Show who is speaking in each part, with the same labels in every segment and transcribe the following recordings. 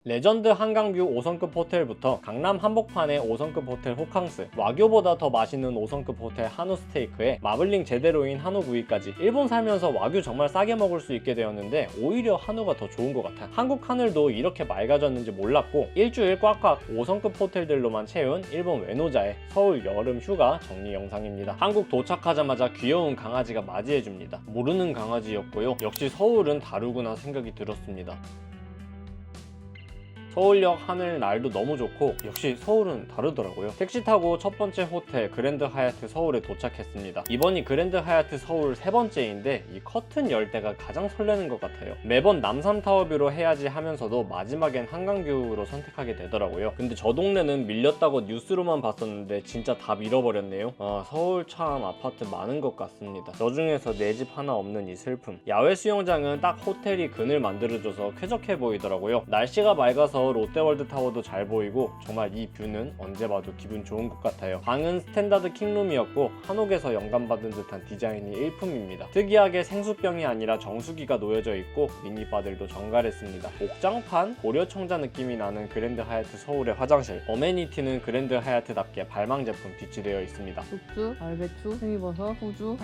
Speaker 1: 레전드 한강뷰 5성급 호텔부터 강남 한복판의 5성급 호텔 호캉스, 와규보다 더 맛있는 5성급 호텔 한우 스테이크에 마블링 제대로인 한우 구이까지 일본 살면서 와규 정말 싸게 먹을 수 있게 되었는데 오히려 한우가 더 좋은 것 같아. 한국 하늘도 이렇게 맑아졌는지 몰랐고 일주일 꽉꽉 5성급 호텔들로만 채운 일본 외노자의 서울 여름 휴가 정리 영상입니다. 한국 도착하자마자 귀여운 강아지가 맞이해줍니다. 모르는 강아지였고요. 역시 서울은 다르구나 생각이 들었습니다. 서울역 하늘 날도 너무 좋고 역시 서울은 다르더라고요. 택시 타고 첫 번째 호텔 그랜드 하얏트 서울에 도착했습니다. 이번이 그랜드 하얏트 서울 세 번째인데 이 커튼 열 때가 가장 설레는 것 같아요. 매번 남산타워뷰로 해야지 하면서도 마지막엔 한강뷰로 선택하게 되더라고요. 근데 저 동네는 밀렸다고 뉴스로만 봤었는데 진짜 다 밀어버렸네요. 서울 참 아파트 많은 것 같습니다. 저 중에서 내 집 하나 없는 이 슬픔. 야외 수영장은 딱 호텔이 그늘 만들어줘서 쾌적해 보이더라고요. 날씨가 맑아서 롯데월드 타워도 잘 보이고 정말 이 뷰는 언제 봐도 기분 좋은 것 같아요. 방은 스탠다드 킹룸이었고 한옥에서 영감받은 듯한 디자인이 일품입니다. 특이하게 생수병이 아니라 정수기가 놓여져 있고 미니바들도 정갈했습니다. 옥장판? 고려청자 느낌이 나는 그랜드 하얏트 서울의 화장실. 어메니티는 그랜드 하얏트답게 발망 제품 비치되어 있습니다.
Speaker 2: 육주, 알배추, 생이버섯, 호주,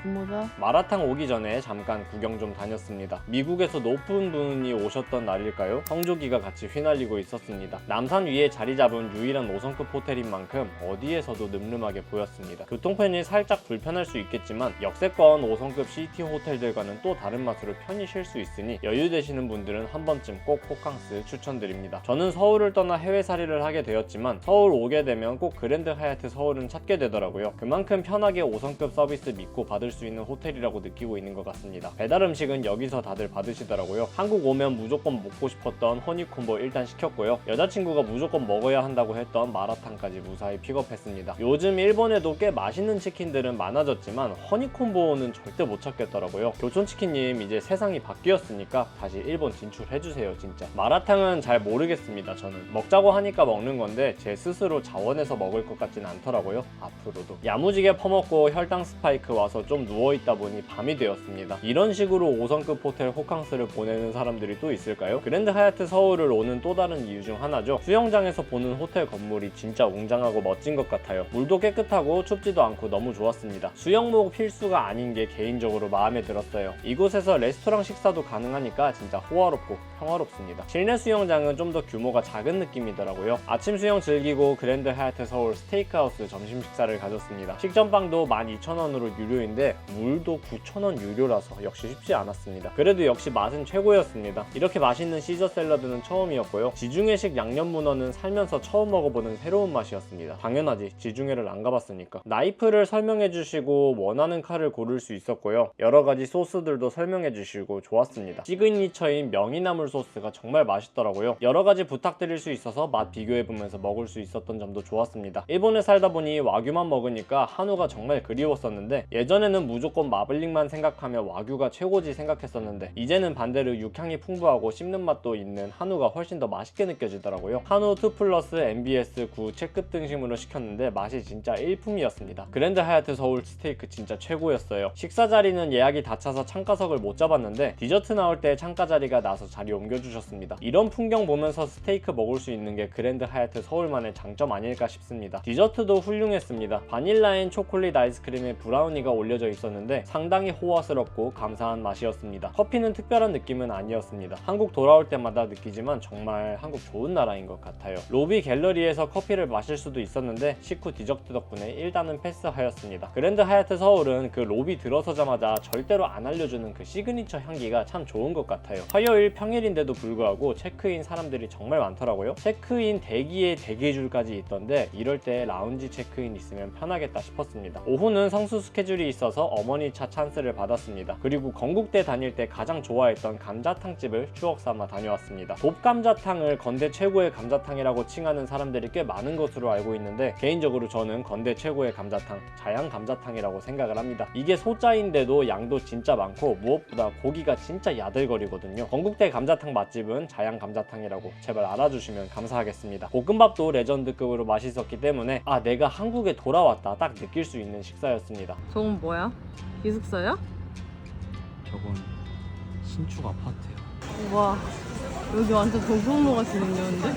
Speaker 2: 분모자.
Speaker 1: 마라탕 오기 전에 잠깐 구경 좀 다녔습니다. 미국에서 높은 분이 오셨던 날일까요? 성조기가 같이 휘날리고 있었습니다. 남산 위에 자리 잡은 유일한 5성급 호텔인 만큼 어디에서도 늠름하게 보였습니다. 교통편이 살짝 불편할 수 있겠지만 역세권 5성급 시티 호텔들과는 또 다른 맛으로 편히 쉴 수 있으니 여유 되시는 분들은 한 번쯤 꼭 호캉스 추천드립니다. 저는 서울을 떠나 해외살이를 하게 되었지만 서울 오게 되면 꼭 그랜드 하얏트 서울은 찾게 되더라고요. 그만큼 편하게 5성급 서비스 믿고 받을 수 있는 호텔이라고 느끼고 있는 것 같습니다. 배달 음식은 여기서 다들 받으시더라고요. 한국 오면 무조건 먹고 싶었던 허니콤보 일단 시켰고요. 여자친구가 무조건 먹어야 한다고 했던 마라탕까지 무사히 픽업했습니다. 요즘 일본에도 꽤 맛있는 치킨들은 많아졌지만 허니콤보는 절대 못 찾겠더라고요. 교촌치킨님 이제 세상이 바뀌었으니까 다시 일본 진출해주세요. 진짜 마라탕은 잘 모르겠습니다. 저는 먹자고 하니까 먹는 건데 제 스스로 자원해서 먹을 것 같진 않더라고요. 앞으로도 야무지게 퍼먹고 혈당 스파이크 와서 좀 누워있다 보니 밤이 되었습니다. 이런 식으로 5성급 호텔 호캉스를 보내는 사람들이 또 있을까요? 그랜드 하얏트 서울을 오는 또 다른 이유 중 하나죠. 수영장에서 보는 호텔 건물이 진짜 웅장하고 멋진 것 같아요. 물도 깨끗하고 춥지도 않고 너무 좋았습니다. 수영복 필수가 아닌 게 개인적으로 마음에 들었어요. 이곳에서 레스토랑 식사도 가능하니까 진짜 호화롭고 평화롭습니다. 실내 수영장은 좀 더 규모가 작은 느낌이더라고요. 아침 수영 즐기고 그랜드 하얏트 서울 스테이크하우스 점심 식사를 가졌습니다. 식전빵도 12,000원으로 유료인데 물도 9,000원 유료라서 역시 쉽지 않았습니다. 그래도 역시 맛은 최고였습니다. 이렇게 맛있는 시저 샐러드는 처음이었고요. 지중해식 양념 문어는 살면서 처음 먹어보는 새로운 맛이었습니다. 당연하지, 지중해를 안 가봤으니까. 나이프를 설명해 주시고 원하는 칼을 고를 수 있었고요. 여러 가지 소스들도 설명해 주시고 좋았습니다. 시그니처인 명이나물 소스가 정말 맛있더라고요. 여러 가지 부탁드릴 수 있어서 맛 비교해보면서 먹을 수 있었던 점도 좋았습니다. 일본에 살다 보니 와규만 먹으니까 한우가 정말 그리웠었는데 예전에는 무조건 마블링만 생각하며 와규가 최고지 생각했었는데 이제는 반대로 육향이 풍부하고 씹는 맛도 있는 한우가 훨씬 더 맛있게 느껴지더라고요. 한우 2 플러스 MBS 9 체급 등심으로 시켰는데 맛이 진짜 일품이었습니다. 그랜드 하얏트 서울 스테이크 진짜 최고였어요. 식사 자리는 예약이 다 차서 창가석을 못 잡았는데 디저트 나올 때 창가 자리가 나서 자리 옮겨주셨습니다. 이런 풍경 보면서 스테이크 먹을 수 있는 게 그랜드 하얏트 서울만의 장점 아닐까 싶습니다. 디저트도 훌륭했습니다. 바닐라 앤 초콜릿 아이스크림에 브라우니가 올려져 있었는데 상당히 호화스럽고 감사한 맛이었습니다. 커피는 특별한 느낌은 아니었습니다. 한국 돌아올 때마다 느끼지만 정말 한국 좋은 나라인 것 같아요. 로비 갤러리에서 커피를 마실 수도 있었는데 식후 디저트 덕분에 일단은 패스하였습니다. 그랜드 하얏트 서울은 그 로비 들어서자마자 절대로 안 알려주는 그 시그니처 향기가 참 좋은 것 같아요. 화요일 평일인데도 불구하고 체크인 사람들이 정말 많더라고요. 체크인 대기에 대기줄까지 있던데 이럴 때 라운지 체크인 있으면 편하겠다 싶었습니다. 오후는 성수 스케줄이 있어서 어머니 차 찬스를 받았습니다. 그리고 건국대 다닐 때 가장 좋아했던 감자탕집을 추억 삼아 다녀왔습니다. 돕감자탕을 건대 최고의 감자탕이라고 칭하는 사람들이 꽤 많은 것으로 알고 있는데 개인적으로 저는 건대 최고의 감자탕, 자양 감자탕이라고 생각을 합니다. 이게 소자인데도 양도 진짜 많고 무엇보다 고기가 진짜 야들거리거든요. 건국대 감자탕 맛집은 자양 감자탕이라고 제발 알아주시면 감사하겠습니다. 볶음밥도 레전드급으로 맛있었기 때문에 내가 한국에 돌아왔다 딱 느낄 수 있는 식사였습니다.
Speaker 2: 저건 뭐야? 기숙사야?
Speaker 3: 저건 신축 아파트야.
Speaker 2: 우와, 여기 완전 동성로 같이 생겼는데?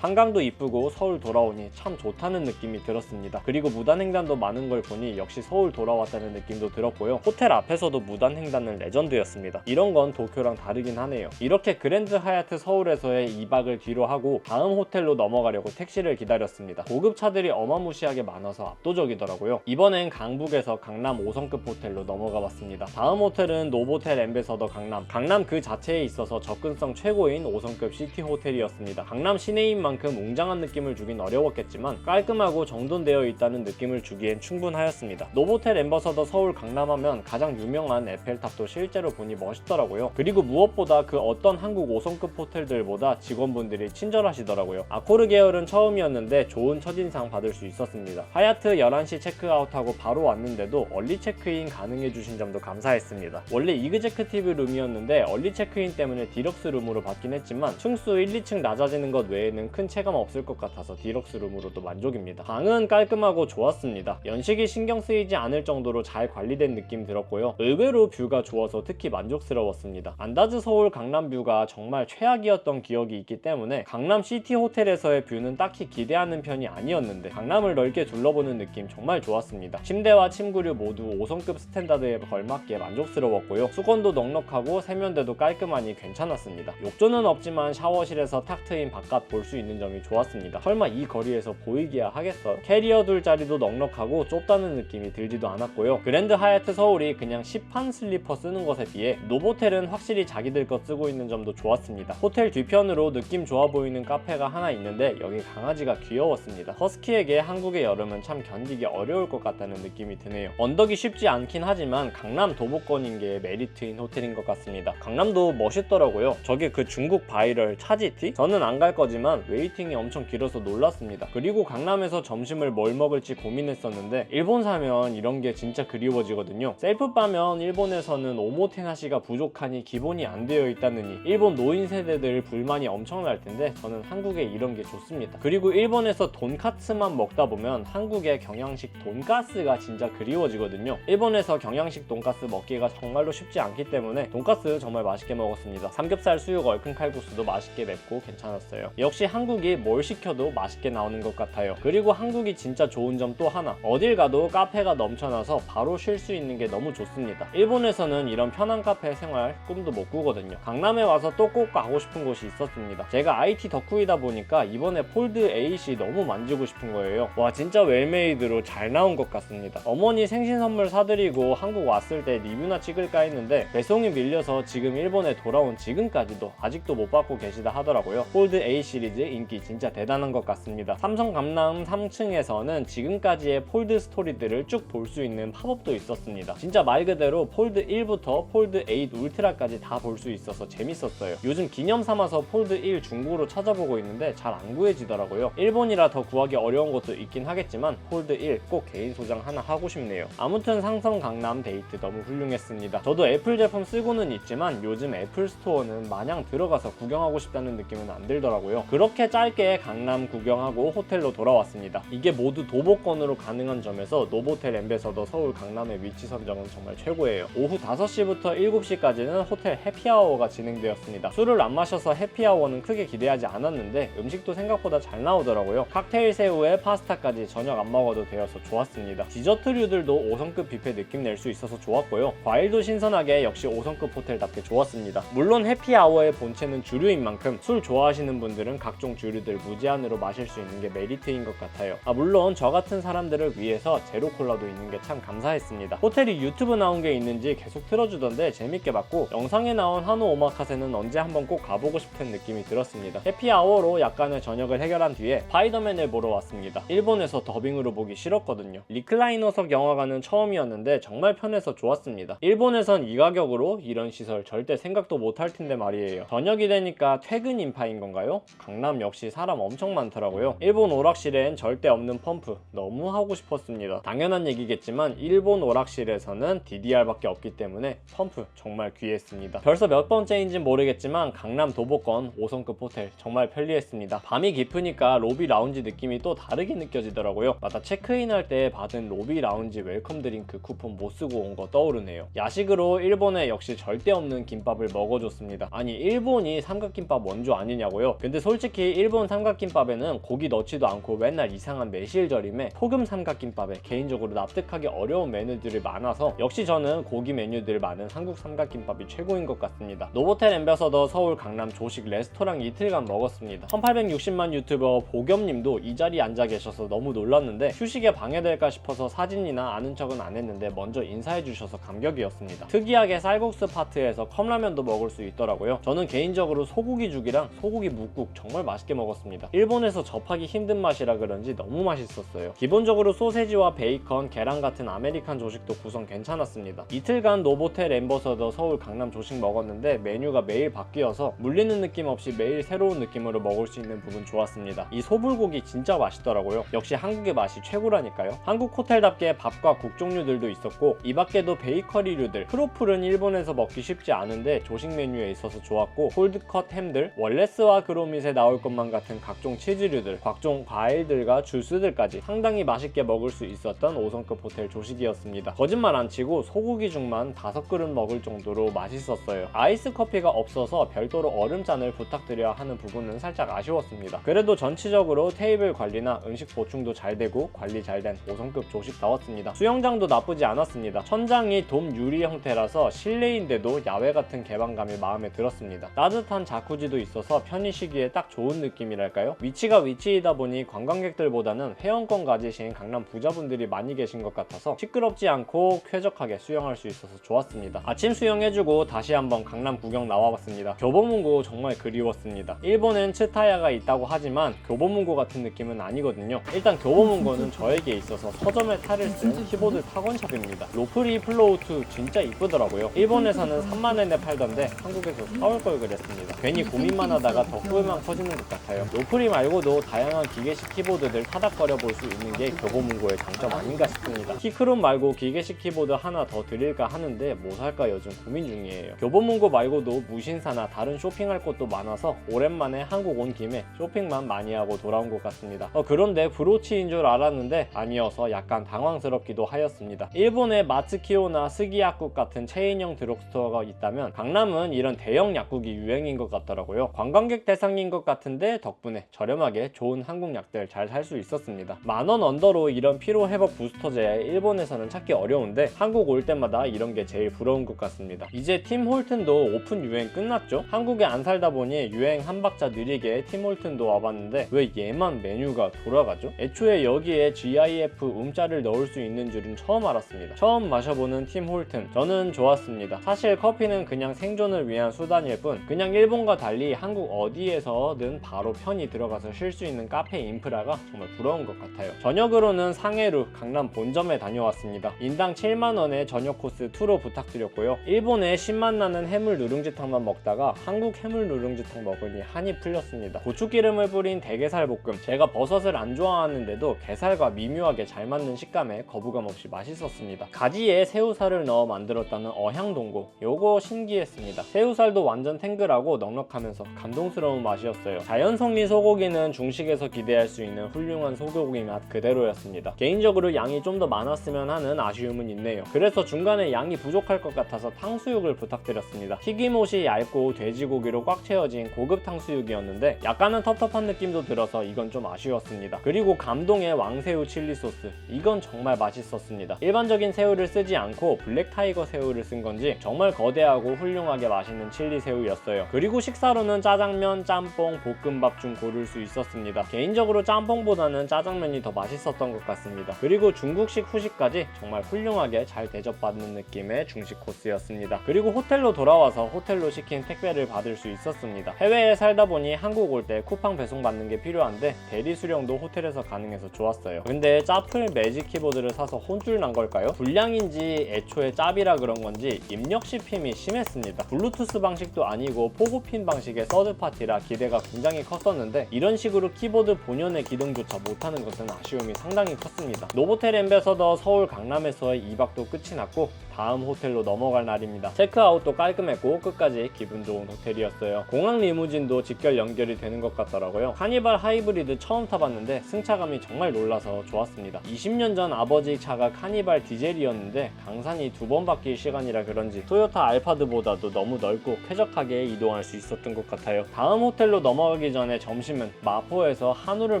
Speaker 1: 한강도 이쁘고 서울 돌아오니 참 좋다는 느낌이 들었습니다. 그리고 무단횡단도 많은 걸 보니 역시 서울 돌아왔다는 느낌도 들었고요. 호텔 앞에서도 무단횡단은 레전드였습니다. 이런 건 도쿄랑 다르긴 하네요. 이렇게 그랜드 하얏트 서울에서의 2박을 뒤로 하고 다음 호텔로 넘어가려고 택시를 기다렸습니다. 고급차들이 어마무시하게 많아서 압도적이더라고요. 이번엔 강북에서 강남 5성급 호텔로 넘어가 봤습니다. 다음 호텔은 노보텔 엠베서더 강남. 강남 그 자체에 있어서 접근성 최고인 5성급 시티 호텔이었습니다. 강남 시내인 만큼 웅장한 느낌을 주긴 어려웠겠지만 깔끔하고 정돈되어 있다는 느낌을 주기엔 충분하였습니다. 노보텔 엠버서더 서울 강남하면 가장 유명한 에펠탑도 실제로 보니 멋있더라고요. 그리고 무엇보다 그 어떤 한국 5성급 호텔들보다 직원분들이 친절하시더라고요. 아코르 계열은 처음이었는데 좋은 첫인상 받을 수 있었습니다. 하얏트 11시 체크아웃하고 바로 왔는데도 얼리 체크인 가능해 주신 점도 감사했습니다. 원래 이그제큐티브 룸이었는데 얼리 체크인 때문에 디럭스 룸으로 받긴 했지만 층수 1, 2층 낮아지는 것 외에는 큰 체감 없을 것 같아서 디럭스 룸으로도 만족입니다. 방은 깔끔하고 좋았습니다. 연식이 신경 쓰이지 않을 정도로 잘 관리된 느낌 들었고요. 의외로 뷰가 좋아서 특히 만족스러웠습니다. 안다즈 서울 강남 뷰가 정말 최악이었던 기억이 있기 때문에 강남 시티 호텔에서의 뷰는 딱히 기대하는 편이 아니었는데 강남을 넓게 둘러보는 느낌 정말 좋았습니다. 침대와 침구류 모두 5성급 스탠다드에 걸맞게 만족스러웠고요. 수건도 넉넉하고 세면대도 깔끔하니 괜찮았습니다. 욕조는 없지만 샤워실에서 탁 트인 바깥 볼 수 있는 점이 좋았습니다. 설마 이 거리에서 보이기야 하겠어? 캐리어 둘 자리도 넉넉하고 좁다는 느낌이 들지도 않았고요. 그랜드 하얏트 서울이 그냥 시판 슬리퍼 쓰는 것에 비해 노보텔은 확실히 자기들 것 쓰고 있는 점도 좋았습니다. 호텔 뒤편으로 느낌 좋아 보이는 카페가 하나 있는데 여기 강아지가 귀여웠습니다. 허스키에게 한국의 여름은 참 견디기 어려울 것 같다는 느낌이 드네요. 언덕이 쉽지 않긴 하지만 강남 도보권인 게 메리트인 호텔인 것 같습니다. 강남도 멋있더라고요. 저게 그 중국 바이럴 차지티? 저는 안 갈 거지만 웨이팅이 엄청 길어서 놀랐습니다. 그리고 강남에서 점심을 뭘 먹을지 고민했었는데 일본 사면 이런 게 진짜 그리워지거든요. 셀프바면 일본에서는 오모테나시가 부족하니 기본이 안 되어 있다느니 일본 노인 세대들 불만이 엄청날 텐데 저는 한국에 이런 게 좋습니다. 그리고 일본에서 돈카츠만 먹다 보면 한국의 경양식 돈가스가 진짜 그리워지거든요. 일본에서 경양식 돈가스 먹기가 정말로 쉽지 않기 때문에 돈가스 정말 맛있게 먹었습니다. 삼겹살 수육 얼큰 칼국수도 맛있게 맵고 괜찮았어요. 역시 한국이 뭘 시켜도 맛있게 나오는 것 같아요. 그리고 한국이 진짜 좋은 점 또 하나, 어딜 가도 카페가 넘쳐나서 바로 쉴 수 있는 게 너무 좋습니다. 일본에서는 이런 편한 카페 생활 꿈도 못 꾸거든요. 강남에 와서 또 꼭 가고 싶은 곳이 있었습니다. 제가 IT 덕후이다 보니까 이번에 폴드 8이 너무 만지고 싶은 거예요. 와, 진짜 웰메이드로 잘 나온 것 같습니다. 어머니 생신 선물 사드리고 한국 왔을 때 리뷰나 찍을까 했는데 배송이 밀려서 지금 일본에 돌아온 지금까지도 아직도 못 받고 계시다 하더라고요. 폴드 8 시리즈 인기 진짜 대단한 것 같습니다. 삼성 강남 3층에서는 지금까지의 폴드 스토리들을 쭉 볼 수 있는 팝업도 있었습니다. 진짜 말 그대로 폴드 1부터 폴드 8 울트라까지 다 볼 수 있어서 재밌었어요. 요즘 기념 삼아서 폴드 1 중고로 찾아보고 있는데 잘 안 구해지더라고요. 일본이라 더 구하기 어려운 것도 있긴 하겠지만 폴드 1 꼭 개인 소장 하나 하고 싶네요. 아무튼 삼성 강남 데이트 너무 훌륭했습니다. 저도 애플 제품 쓰고는 있지만 요즘 애플 스토어는 마냥 들어가서 구경하고 싶다는 느낌은 안 들더라고요. 그렇게 짧게 강남 구경하고 호텔로 돌아왔습니다. 이게 모두 도보권으로 가능한 점에서 노보텔 엠베서더 서울 강남의 위치 선정은 정말 최고예요. 오후 5시부터 7시까지는 호텔 해피아워가 진행되었습니다. 술을 안 마셔서 해피아워는 크게 기대하지 않았는데 음식도 생각보다 잘 나오더라고요. 칵테일 새우에 파스타까지 저녁 안 먹어도 되어서 좋았습니다. 디저트류들도 5성급 뷔페 느낌 낼 수 있어서 좋았고요. 과일도 신선하게 역시 5성급 호텔답게 좋았습니다. 물론 해피아워의 본체는 주류인 만큼 술 좋아하시는 분들은 각종 주류들 무제한으로 마실 수 있는 게 메리트인 것 같아요. 물론 저 같은 사람들을 위해서 제로 콜라도 있는 게 참 감사했습니다. 호텔이 유튜브 나온 게 있는지 계속 틀어주던데 재밌게 봤고 영상에 나온 한우 오마카세는 언제 한번 꼭 가보고 싶은 느낌이 들었습니다. 해피아워로 약간의 저녁을 해결한 뒤에 스파이더맨을 보러 왔습니다. 일본에서 더빙으로 보기 싫었거든요. 리클라이너석 영화관은 처음이었는데 정말 편해서 좋았습니다. 일본에선 이 가격으로 이런 시설 절대 생각도 못할 텐데 말이에요. 저녁이 되니까 퇴근 인파인 건가요? 강남 역시 사람 엄청 많더라고요. 일본 오락실엔 절대 없는 펌프 너무 하고 싶었습니다. 당연한 얘기겠지만 일본 오락실에서는 DDR밖에 없기 때문에 펌프 정말 귀했습니다. 벌써 몇 번째인진 모르겠지만 강남 도보권 5성급 호텔 정말 편리했습니다. 밤이 깊으니까 로비 라운지 느낌이 또 다르게 느껴지더라고요. 맞다, 체크인할 때 받은 로비 라운지 웰컴 드링크 쿠폰 못 쓰고 온 거 떠오르네요. 야식으로 일본에 역시 절대 없는 김밥을 먹어줬습니다. 아니, 일본이 삼각김밥 원조 아니냐고요? 근데 솔직히 일본 삼각김밥에는 고기 넣지도 않고 맨날 이상한 매실절임에 소금 삼각김밥에 개인적으로 납득하기 어려운 메뉴들이 많아서 역시 저는 고기 메뉴들 많은 한국 삼각김밥이 최고인 것 같습니다. 노보텔 앰베서더 서울 강남 조식 레스토랑 이틀간 먹었습니다. 1860만 유튜버 보겸님도 이 자리에 앉아 계셔서 너무 놀랐는데 휴식에 방해될까 싶어서 사진이나 아는 척은 안 했는데 먼저 인사해 주셔서 감격이었습니다. 특이하게 쌀국수 파트에서 컵라면도 먹을 수 있더라고요. 저는 개인적으로 소고기죽이랑 소고기 묵국 정말 맛있게 먹었습니다. 일본에서 접하기 힘든 맛이라 그런지 너무 맛있었어요. 기본적으로 소세지와 베이컨, 계란 같은 아메리칸 조식도 구성 괜찮았습니다. 이틀간 노보텔 앰버서더 서울 강남 조식 먹었는데 메뉴가 매일 바뀌어서 물리는 느낌 없이 매일 새로운 느낌으로 먹을 수 있는 부분 좋았습니다. 이 소불고기 진짜 맛있더라고요. 역시 한국의 맛이 최고라니까요. 한국 호텔답게 밥과 국 종류들도 있었고 이 밖에도 베이커리류들, 크로플은 일본에서 먹기 쉽지 않은데 조식 메뉴에 있어서 좋았고 콜드컷 햄들, 월레스와 그로밋에 나올 것만 같은 각종 치즈류들, 각종 과일들과 주스들까지 상당히 맛있게 먹을 수 있었던 5성급 호텔 조식이었습니다. 거짓말 안 치고 소고기죽만 5그릇 먹을 정도로 맛있었어요. 아이스 커피가 없어서 별도로 얼음잔을 부탁드려야 하는 부분은 살짝 아쉬웠습니다. 그래도 전체적으로 테이블 관리나 음식 보충도 잘 되고 관리 잘 된 5성급 조식다웠습니다. 수영장도 나쁘지 않았습니다. 천장이 돔 유리 형태라서 실내인데도 야외 같은 개방감이 마음에 들었습니다. 따뜻한 자쿠지도 있어서 편히 쉬기에 딱 좋은 느낌이랄까요? 위치가 위치이다 보니 관광객들보다는 회원권 가지신 강남 부자분들이 많이 계신 것 같아서 시끄럽지 않고 쾌적하게 수영할 수 있어서 좋았습니다. 아침 수영해주고 다시 한번 강남 구경 나와봤습니다. 교보문고 정말 그리웠습니다. 일본엔 츠타야가 있다고 하지만 교보문고 같은 느낌은 아니거든요. 일단 교보문고는 저에게 있어서 서점에 탈을 쓴 키보드 학원샵입니다. 로프리 플로우2 진짜 이쁘더라고요. 일본에서는 3만엔에 팔던데 한국에서 사올 걸 그랬습니다. 괜히 고민만 하다가 더 후회만 커지는 것 같아요. 로프리 말고도 다양한 기계식 키보드들 타닥거려 볼 수 있는 게 교보문고의 장점 아닌가 싶습니다. 키크롬 말고 기계식 키보드 하나 더 드릴까 하는데 뭐 살까 요즘 고민 중이에요. 교보문고 말고도 무신사나 다른 쇼핑할 곳도 많아서 오랜만에 한국 온 김에 쇼핑만 많이 하고 돌아온 것 같습니다. 그런데 브로치인 줄 알았는데 아니어서 약간 당황스럽기도 하였습니다. 일본에 마츠키오나 스기약국 같은 체인형 드럭스토어가 있다면 강남은 이런 대형 약국이 유행인 것 같더라고요. 관광객 대상인 것 같은데 덕분에 저렴하게 좋은 한국 약들 잘 살 수 있었습니다. 만원 언더로 이런 피로 회복 부스터제 일본에서는 찾기 어려운데 한국 올 때마다 이런 게 제일 부러운 것 같습니다. 이제 팀 홀튼도 오픈 유행 끝났죠? 한국에 안 살다 보니 유행 한 박자 느리게 팀 홀튼도 와봤는데 왜 얘만 메뉴가 돌아가죠? 애초에 여기에 GIF 음자를 넣을 수 있는 줄은 처음 알았습니다. 처음 마셔보는 팀 홀튼 저는 좋았습니다. 사실 커피는 그냥 생존을 위한 수단일 뿐 그냥 일본과 달리 한국 어디에서든 바로 편히 들어가서 쉴 수 있는 카페 인프라가 정말 부러운 것 같아요. 저녁으로는 상해루 강남 본점에 다녀왔습니다. 인당 7만원에 저녁 코스 투로 부탁드렸고요. 일본에 신맛 나는 해물 누룽지탕만 먹다가 한국 해물 누룽지탕 먹으니 한이 풀렸습니다. 고추기름을 뿌린 대게살 볶음 제가 버섯을 안 좋아하는데도 게살과 미묘하게 잘 맞는 식감에 거부감 없이 맛있었습니다. 가지에 새우살을 넣어 만들었다는 어향동고 요거 신기했습니다. 새우살도 완전 탱글하고 넉넉하면서 감동스러운 맛이었어요. 자연성리 소고기는 중식에서 기대할 수 있는 훌륭한 소고기 맛 그대로였습니다. 개인적으로 양이 좀 더 많았으면 하는 아쉬움은 있네요. 그래서 중간에 양이 부족할 것 같아서 탕수육을 부탁드렸습니다. 튀김옷이 얇고 돼지고기로 꽉 채워진 고급 탕수육이었는데 약간은 텁텁한 느낌도 들어서 이건 좀 아쉬웠습니다. 그리고 감동의 왕새우 칠리 소스 이건 정말 맛있었습니다. 일반적인 새우를 쓰지 않고 블랙타이거 새우를 쓴 건지 정말 거대하고 훌륭하게 맛있는 칠리 새우였어요. 그리고 식사로는 짜장면, 짬뽕, 볶음밥 중 고를 수 있었습니다. 개인적으로 짬뽕보다는 짜장면이 더 맛있었던 것 같습니다. 그리고 중국식 후식까지 정말 훌륭하게 잘 대접받는 느낌의 중식 코스였습니다. 그리고 호텔로 돌아와서 호텔로 시킨 택배를 받을 수 있었습니다. 해외에 살다 보니 한국 올 때 쿠팡 배송 받는 게 필요한데 대리 수령도 호텔에서 가능해서 좋았어요. 근데 짜플 매직 키보드를 사서 혼쭐 난 걸까요? 불량인지 애초에 짭이라 그런 건지 입력 씹힘이 심했습니다. 블루투스 방식도 아니고 포고핀 방식의 서드파티라 기대가 굉장히 컸었는데 이런 식으로 키보드 본연의 기능조차 못하는 것은 아쉬움이 상당히 컸습니다. 노보텔 앰베서더 서울 강남에서의 2박도 끝이 났고 다음 호텔로 넘어갈 날입니다. 체크아웃도 깔끔했고 끝까지 기분 좋은 호텔이었어요. 공항 리무진도 직결 연결이 되는 것 같더라고요. 카니발 하이브리드 처음 타봤는데 승차감이 정말 놀라서 좋았습니다. 20년 전 아버지 차가 카니발 디젤이었는데 강산이 2번 바뀔 시간이라 그런지 토요타 알파드보다도 너무 넓고 쾌적하게 이동할 수 있었던 것 같아요. 다음 호텔로 넘어가기 전에 점심은 마포에서 한우를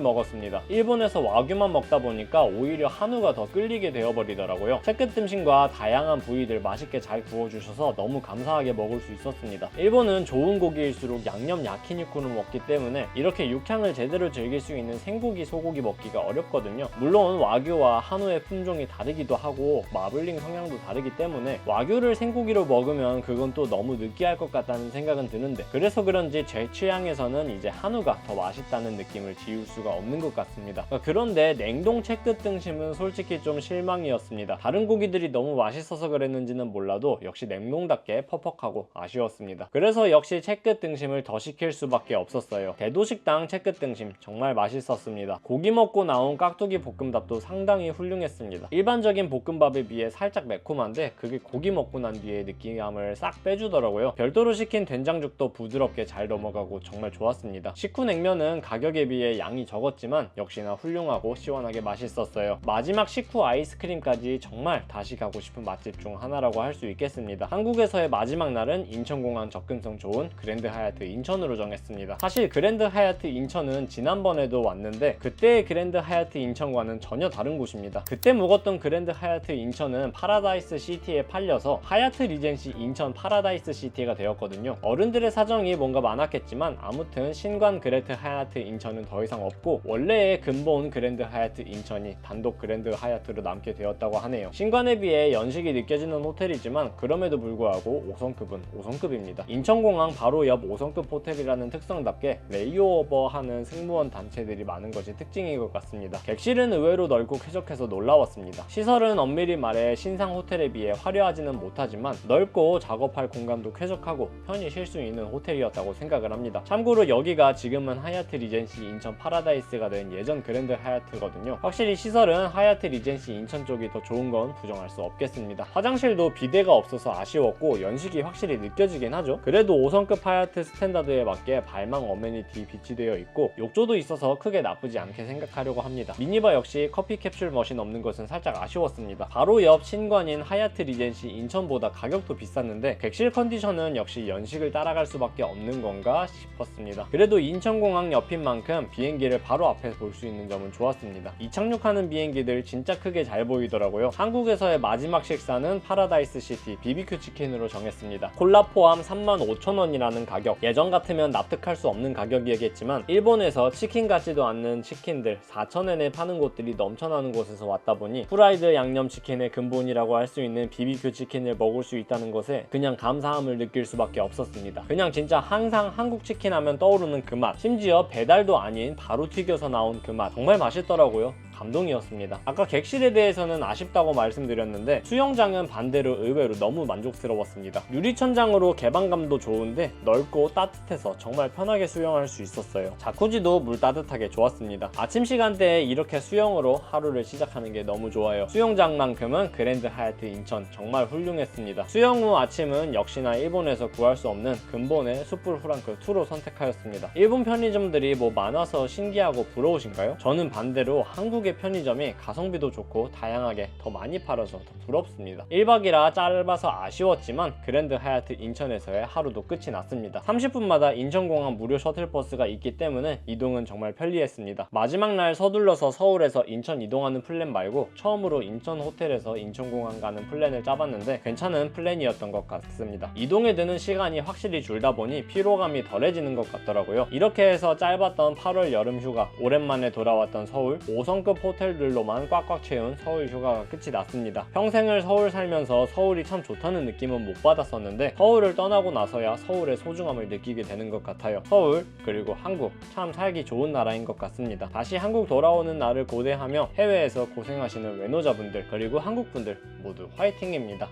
Speaker 1: 먹었습니다. 일본에서 와규만 먹다 보니까 오히려 한우가 더 끌리게 되어버리더라고요. 채끝등심과 다양한 부위들 맛있게 잘 구워주셔서 너무 감사하게 먹을 수 있었습니다. 일본은 좋은 고기일수록 양념 야키니쿠를 먹기 때문에 이렇게 육향을 제대로 즐길 수 있는 생고기, 소고기 먹기가 어렵거든요. 물론 와규와 한우의 품종이 다르기도 하고 마블링 성향도 다르기 때문에 와규를 생고기로 먹으면 그건 또 너무 느끼할 것 같다는 생각은 드는데 그래서 그런지 제 취향에서는 이제 한우가 더 맛있다는 느낌을 지울 수가 없는 것 같습니다. 그런데 냉동 채끝등심은 솔직히 좀 실망이었습니다. 다른 고기들이 너무 맛있어서 그랬는지는 몰라도 역시 냉동답게 퍽퍽하고 아쉬웠습니다. 그래서 역시 채끝등심을 더 시킬 수밖에 없었어요. 대도식당 채끝등심 정말 맛있었습니다. 고기 먹고 나온 깍두기 볶음밥도 상당히 훌륭했습니다. 일반적인 볶음밥에 비해 살짝 매콤한데 그게 고기 먹고 난 뒤에 느끼함을 싹 빼주더라고요. 별도로 시킨 된장죽도 부드럽게 잘 넘어가고 정말 좋았습니다. 식후냉면은 가격에 비해 양이 적었지만 역시나 훌륭하고 시원하게 맛있었어요. 마지막 식후 아이스크림까지 정말 다시 가고 싶은 맛집 중 하나라고 할 수 있겠습니다. 한국에서의 마지막 날은 인천공항 접근성 좋은 그랜드 하얏트 인천으로 정했습니다. 사실 그랜드 하얏트 인천은 지난번에도 왔는데 그때의 그랜드 하얏트 인천과는 전혀 다른 곳입니다. 그때 묵었던 그랜드 하얏트 인천은 파라다이스 시티에 팔려서 하얏트 리젠시 인천 파라다이스 시티가 되었거든요. 어른들의 사정이 뭔가 많았겠지만 아무튼 신관 그랜드 하얏트 인천은 더 이상 없고 원래의 근본 그랜드 하얏트 인천이 단독 그랜드 하얏트로 남게 되었다고 하네요. 신관에 비해 연식이 느껴지는 호텔이지만 그럼에도 불구하고 5성급은 5성급입니다. 인천공항 바로 옆 5성급 호텔이라는 특성답게 레이오버하는 승무원 단체들이 많은 것이 특징인 것 같습니다. 객실은 의외로 넓고 쾌적해서 놀라웠습니다. 시설은 엄밀히 말해 신상 호텔에 비해 화려하지는 못하지만 넓고 작업할 공간도 쾌적하고 편히 쉴 수 있는 호텔이었다고 생각을 합니다. 참고로 여기가 지금은 하얏트 리젠시 인천 파라다이스가 된 예전 그랜드 하얏트거든요. 확실히 시설은 하얏트 리젠시 인천 쪽이 더 좋은 건 부정할 수 없겠습니다. 화장실도 비데가 없어서 아쉬웠고 연식이 확실히 느껴지긴 하죠. 그래도 5성급 하얏트 스탠다드에 맞게 발망 어메니티 비치되어 있고 욕조도 있어서 크게 나쁘지 않게 생각하려고 합니다. 미니바 역시 커피 캡슐 머신 없는 것은 살짝 아쉬웠습니다. 바로 옆 신관인 하얏트 리젠시 인천보다 가격도 비쌌는데 객실 컨디션은 역시 연식을 따라갈 수밖에 없는 건가 싶었습니다. 그래도 인천공항 옆인 만큼 비행기를 바로 앞에서 볼 수 있는 점은 좋았습니다. 이착륙하는 비행기들 진짜 크게 잘 보이더라고요. 한국에서의 마지막 식사는 파라다이스 시티 BBQ 치킨으로 정했습니다. 콜라 포함 35,000원이라는 가격, 예전 같으면 납득할 수 없는 가격이겠지만 일본에서 치킨 같지도 않는 치킨들 4,000엔에 파는 곳들이 넘쳐나는 곳에서 왔다 보니 프라이드 양념치킨의 근본이라고 할 수 있는 BBQ 치킨을 먹을 수 있다는 것에 그냥 감사함을 느낄 수밖에 없었습니다. 그냥 진짜 항상 한국 치킨 하면 떠오르는 그 맛, 심지어 배달도 아닌 바로 튀겨서 나온 그 맛, 정말 맛있더라고요. 감동이었습니다. 아까 객실에 대해서는 아쉽다고 말씀드렸는데 수영장은 반대로 의외로 너무 만족스러웠습니다. 유리천장으로 개방감도 좋은데 넓고 따뜻해서 정말 편하게 수영할 수 있었어요. 자쿠지도 물 따뜻하게 좋았습니다. 아침 시간대에 이렇게 수영으로 하루를 시작하는 게 너무 좋아요. 수영장만큼은 그랜드 하얏트 인천 정말 훌륭했습니다. 수영 후 아침은 역시나 일본에서 구할 수 없는 근본의 숯불 프랑크 2로 선택하였습니다. 일본 편의점들이 뭐 많아서 신기하고 부러우신가요? 저는 반대로 한국의 편의점이 가성비도 좋고 다양하게 더 많이 팔아서 더 부럽습니다. 1박이라 짧아서 아쉬웠지만 그랜드 하얏트 인천에서의 하루도 끝이 났습니다. 30분마다 인천공항 무료 셔틀버스가 있기 때문에 이동은 정말 편리했습니다. 마지막 날 서둘러서 서울에서 인천 이동하는 플랜 말고 처음으로 인천 호텔에서 인천공항 가는 플랜을 짜봤는데 괜찮은 플랜이었던 것 같습니다. 이동에 드는 시간이 확실히 줄다 보니 피로감이 덜해지는 것 같더라고요. 이렇게 해서 짧았던 8월 여름 휴가, 오랜만에 돌아왔던 서울, 5성급 호텔들로만 꽉꽉 채운 서울 휴가가 끝이 났습니다. 평생을 서울 살면서 서울이 참 좋다는 느낌은 못 받았었는데 서울을 떠나고 나서야 서울의 소중함을 느끼게 되는 것 같아요. 서울 그리고 한국 참 살기 좋은 나라인 것 같습니다. 다시 한국 돌아오는 날을 고대하며 해외에서 고생하시는 외노자분들 그리고 한국분들 모두 화이팅입니다.